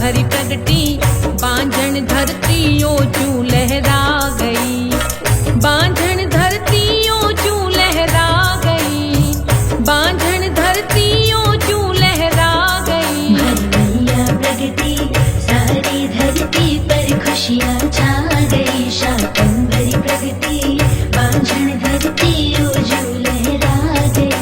भरी प्रगटी, बांझण धरती ओजू लहरा गई। बांझण धरती ओजू लहरा गई, बांझण धरती ओजू लहरा गई। मैया प्रगति सारी धरती पर खुशियाँ छा गई। शाकंभरी प्रगति बांझण धरती ओजू लहरा गई।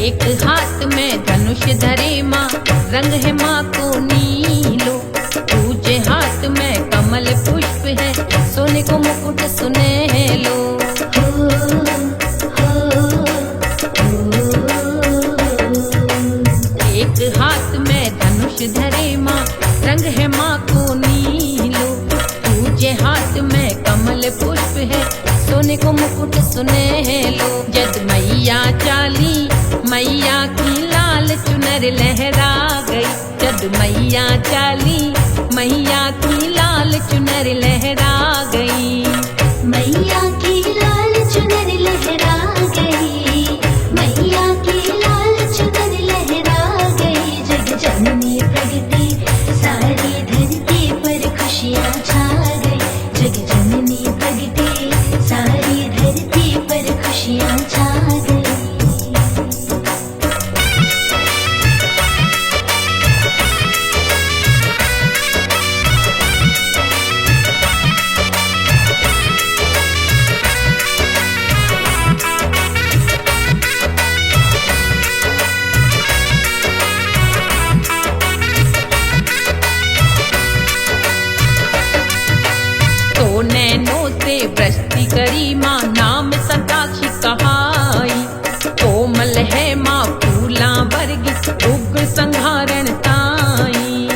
एक हाथ में धनुष धरे माँ, रंग है माँ को नीलो। दूजे हाथ में कमल पुष्प है, सोने को मुकुट सुनहलो। एक हाथ में धनुष धरे माँ, रंग है माँ को नीलो। दूजे हाथ में कमल पुष्प है, सोने को मुकुट सुनहलो। जद मैया चाली, मैया की लाल चुनर लहरा गई। जद मैया चाली, मैया की लाल चुनर लहरा गई। मैया की लाल चुनर लहरा गई। मैया की लाल चुनर लहरा गई। जग जननी प्रगति सारी धरती पर खुशियाँ छा गई। जग जननी प्रगति सारी धरती पर खुशियाँ छा गई। तो नैनों से वृष्टि करी माँ, नाम सताक्षी कहाई। कोमल है माँ फूला वर्गी, उग्र संहारण ताई।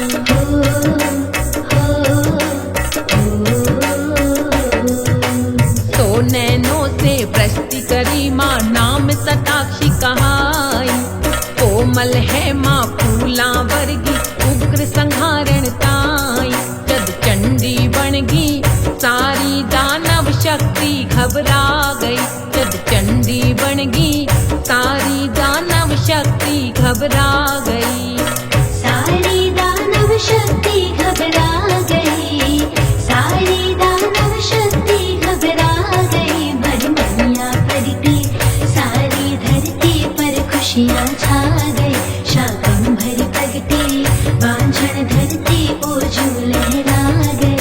तो नैनों से वृष्टि करी माँ, नाम सताक्षी कहाई। कोमल है माँ फूला वर्गी, उग्र संहारण ताई। जद चंडी बनगी सारी दानव शक्ति घबरा गई। जद चंडी बनगी सारी दानव शक्ति घबरा गई। सारी दानव शक्ति घबरा गई। सारी दानव शक्ति घबरा गई। भरी मैया प्रगति सारी धरती पर खुशियाँ छा गई। शाकंभरी प्रगति बांझण धरती ओजू लहरा गई।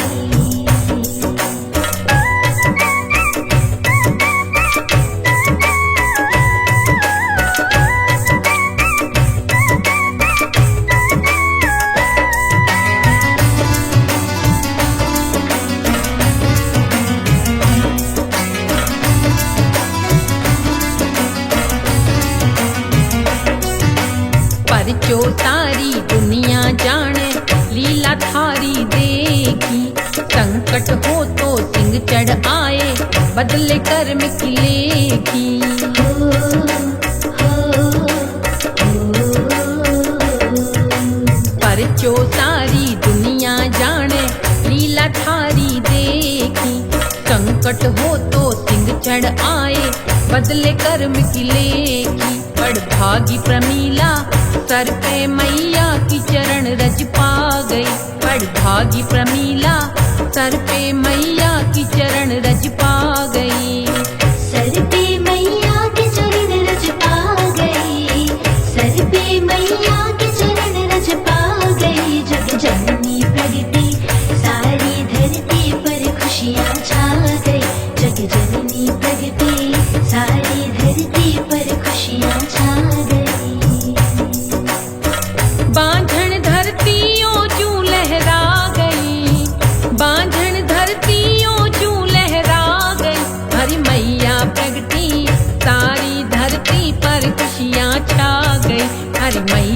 परचो सारी दुनिया जाने, लीला थारी देखी। संकट हो तो सिंह चढ़ आए, बदले कर्म की लेखी। परचो सारी दुनिया जाने, लीला थारी देखी। संकट हो तो सिंह चढ़ आए, बदले कर्म की लेखी। बड़ भागी प्रमीला सर पे मैया की चरण रज पा गई। बड़ भागी प्रमीला सर पे मैया की चरण रज पा गई। सर पे मैया के चरण रज पा गई। सर पे मैया के चरण रज पा गई। जग जननी प्रगति सारी धरती पर खुशियाँ छा गई। जग जननी प्रगति सारी धरती पर खुशियाँ छा गई। बांझण धरती ओजू लहरा गई। बांझण धरती ओजू लहरा गई। हरी मैया प्रगति सारी धरती पर खुशियाँ छा गई। हरी मैया